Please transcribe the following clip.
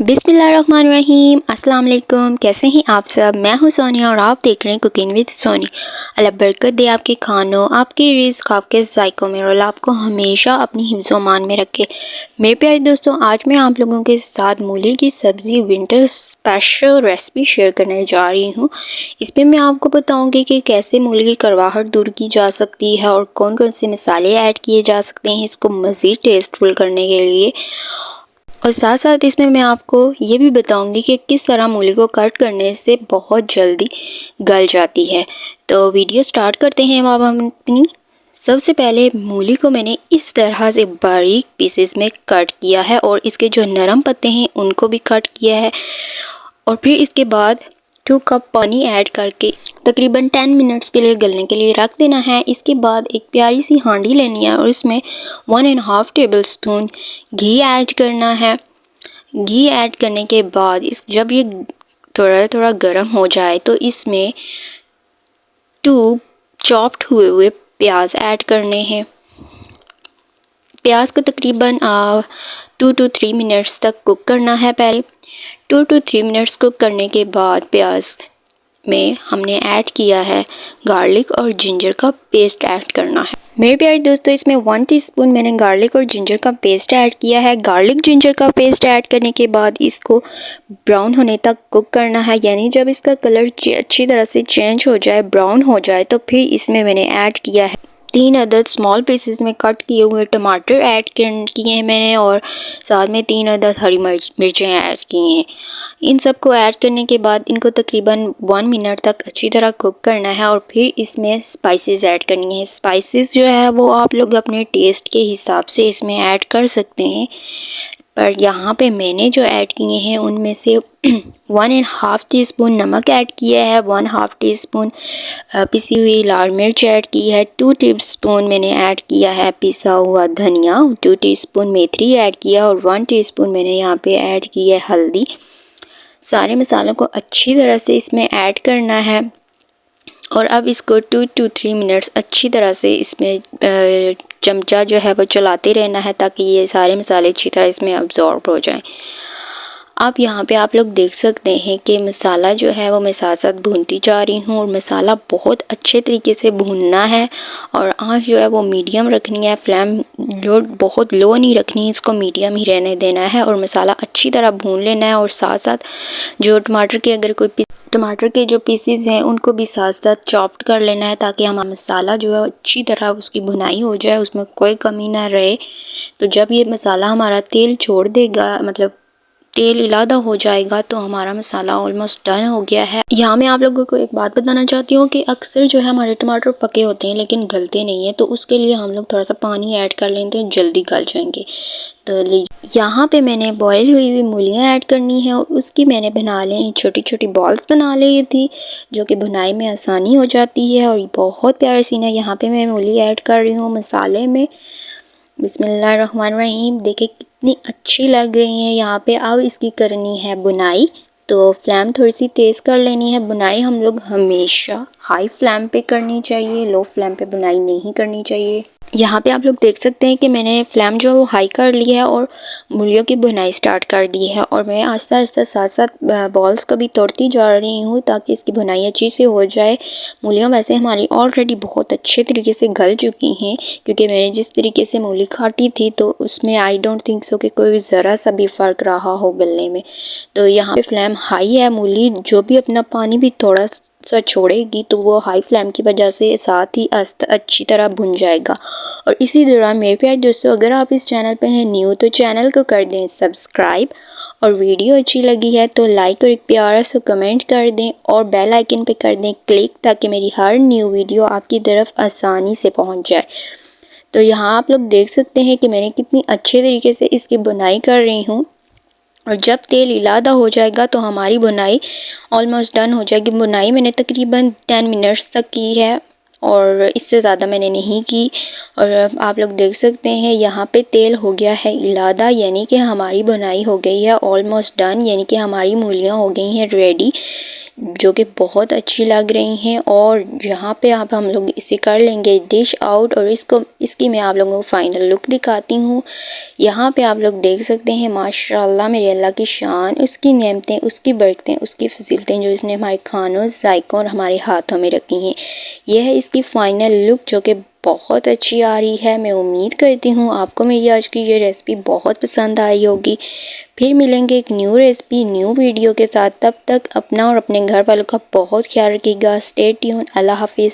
बिस्मिल्लाहिर्रहमानिर्रहीम। अस्सलाम वालेकुम। कैसे हैं आप सब? मैं हूं सोनिया और आप देख रहे हैं कुकिंग विद सोनी। अल्लाह बरकत दे आपके खानों, आपके रिज़्क, आपके ज़ायकों में और आपको हमेशा अपनी हिफ्ज़ मान में रखे। मेरे प्यारे दोस्तों, आज मैं आप लोगों के साथ मूली की सब्ज़ी विंटर स्पेशल रेसिपी शेयर करने जा रही हूँ। इसमें मैं आपको बताऊँगी कि कैसे मूली की कड़वाहट दूर की जा सकती है और कौन कौन से मसाले ऐड किए जा सकते हैं इसको मज़ीद टेस्टफुल करने के लिए। और साथ साथ इसमें मैं आपको ये भी बताऊंगी कि किस तरह मूली को कट करने से बहुत जल्दी गल जाती है। तो वीडियो स्टार्ट करते हैं अब हम अपनी। सबसे पहले मूली को मैंने इस तरह से बारीक पीसेस में कट किया है और इसके जो नरम पत्ते हैं उनको भी कट किया है। और फिर इसके बाद 2 कप पानी ऐड करके तकरीबन 10 मिनट्स के लिए गलने के लिए रख देना है। इसके बाद एक प्यारी सी हांडी लेनी है और इसमें 1.5 टेबल स्पून घी ऐड करना है। घी ऐड करने के बाद जब ये थोड़ा थोड़ा गर्म हो जाए तो इसमें 2 चॉप्ड हुए हुए प्याज ऐड करने हैं। प्याज को तकरीबन 2 to 3 मिनट्स तक कुक करना है। पहले 2 to 3 मिनट्स कुक करने के बाद प्याज में हमने ऐड किया है गार्लिक और जिंजर का पेस्ट ऐड करना है। मेरे प्यारे दोस्तों, इसमें 1 टीस्पून मैंने गार्लिक और जिंजर का पेस्ट ऐड किया है। गार्लिक जिंजर का पेस्ट ऐड करने के बाद इसको ब्राउन होने तक कुक करना है, यानी जब इसका कलर अच्छी तरह से चेंज हो जाए, ब्राउन हो जाए, तो फिर इसमें मैंने ऐड किया है 3 अदद स्मॉल पीसेस में कट किए हुए टमाटर ऐड किए हैं मैंने और साथ में 3 अदद हरी मिर्चें ऐड की हैं। इन सब को ऐड करने के बाद इनको तकरीबन 1 मिनट तक अच्छी तरह कुक करना है और फिर इसमें स्पाइसेस ऐड करनी है। स्पाइसेस जो है वो आप लोग अपने टेस्ट के हिसाब से इसमें ऐड कर सकते हैं, पर यहाँ पे मैंने जो ऐड किए हैं उनमें से 1.5 टीस्पून नमक ऐड किया है, 1/2 टीस्पून पिसी हुई लाल मिर्च ऐड की है, 2 टीस्पून मैंने ऐड किया है पिसा हुआ धनिया, 2 टीस्पून मेथी ऐड किया और 1 टीस्पून मैंने यहाँ पे ऐड की है हल्दी। सारे मसालों को अच्छी तरह से इसमें ऐड करना है और अब इसको 2 to 3 मिनट्स अच्छी तरह से इसमें चमचा जो है वो चलाते रहना है ताकि ये सारे मसाले अच्छी तरह इसमें अब्जॉर्ब हो जाएं। अब यहाँ पे आप लोग देख सकते हैं कि मसाला जो है वो मैं साथ साथ भूनती जा रही हूँ और मसाला बहुत अच्छे तरीके से भूनना है और आँच जो है वो मीडियम रखनी है। फ्लेम बहुत लो नहीं रखनी, इसको मीडियम ही रहने देना है और मसाला अच्छी तरह भून लेना है। और साथ साथ जो टमाटर के जो पीसेस हैं उनको भी साथ साथ चॉप्ड कर लेना है ताकि हमारा मसाला जो है अच्छी तरह उसकी भुनाई हो जाए, उसमें कोई कमी ना रहे। तो जब ये मसाला हमारा तेल छोड़ देगा, मतलब तेल इलादा हो जाएगा, तो हमारा मसाला ऑलमोस्ट डन हो गया है। यहाँ मैं आप लोगों को एक बात बताना चाहती हूँ कि अक्सर जो है हमारे टमाटर पके होते हैं लेकिन गलते नहीं है, तो उसके लिए हम लोग थोड़ा सा पानी ऐड कर लेते हैं, जल्दी गल जाएंगे। तो यहाँ पे मैंने बॉयल हुई हुई मूलियाँ ऐड करनी है और उसकी मैंने बना ली छोटी छोटी बॉल्स बना ली थी जो कि भुनाई में आसानी हो जाती है। और बहुत प्यारी सी ना यहाँ पे मैं मूली ऐड कर रही हूँ मसाले में। बिस्मिल्लाहिर्रहमानिर्रहीम। देखिए कितनी अच्छी लग रही है यहाँ पे। अब इसकी करनी है बुनाई, तो फ्लेम थोड़ी सी तेज़ कर लेनी है। बुनाई हम लोग हमेशा हाई फ्लेम पे करनी चाहिए, लो फ्लेम पे बुनाई नहीं करनी चाहिए। यहाँ पे आप लोग देख सकते हैं कि मैंने फ्लेम जो है वो हाई कर ली है और मूलियों की बुनाई स्टार्ट कर दी है और मैं आस्ता आस्ता साथ साथ बॉल्स को भी तोड़ती जा रही हूँ ताकि इसकी बुनाई अच्छी से हो जाए। मूलियाँ वैसे हमारी ऑलरेडी बहुत अच्छे तरीके से गल चुकी हैं क्योंकि मैंने जिस तरीके से मूली काटी थी तो उसमें आई डोंट थिंक सो कि कोई ज़रा सा भी फ़र्क रहा हो गलने में। तो यहाँ पे फ्लेम हाई है, मूली जो भी अपना पानी भी थोड़ा सा छोड़ेगी तो वो हाई फ्लेम की वजह से साथ ही अच्छी तरह भुन जाएगा। और इसी दौरान मेरे प्यारे दोस्तों, अगर आप इस चैनल पे हैं न्यू तो चैनल को कर दें सब्सक्राइब और वीडियो अच्छी लगी है तो लाइक और एक प्यारा सा कमेंट कर दें और बेल आइकन पे कर दें क्लिक ताकि मेरी हर न्यू वीडियो आपकी तरफ आसानी से पहुंच जाए। तो यहाँ आप लोग देख सकते हैं कि मैंने कितनी अच्छे तरीके से इसकी बुनाई कर रही हूँ और जब तेल इलादा हो जाएगा तो हमारी बुनाई ऑलमोस्ट डन हो जाएगी। बुनाई मैंने तकरीबन 10 मिनट्स तक की है और इससे ज़्यादा मैंने नहीं की। और आप लोग देख सकते हैं यहाँ पे तेल हो गया है इलादा, यानी कि हमारी बुनाई हो गई है ऑलमोस्ट डन, यानी कि हमारी मूलियाँ हो गई हैं रेडी, जो कि बहुत अच्छी लग रही हैं। और यहाँ पे आप हम लोग इसे कर लेंगे डिश आउट और इसकी मैं आप लोगों को फाइनल लुक दिखाती हूँ। यहाँ पे आप लोग देख सकते हैं माशाल्लाह मेरे अल्लाह की शान, उसकी नेमतें, उसकी बरकतें, उसकी फजीलतें जो इसने हमारे खानों, जायकों और हमारे हाथों में रखी हैं। यह है इसकी फाइनल लुक जो कि बहुत अच्छी आ रही है। मैं उम्मीद करती हूँ आपको मेरी आज की ये रेसिपी बहुत पसंद आई होगी। फिर मिलेंगे एक न्यू रेसिपी न्यू वीडियो के साथ। तब तक अपना और अपने घर वालों का बहुत ख्याल रखिएगा। Stay tune. अल्लाह हाफिज़।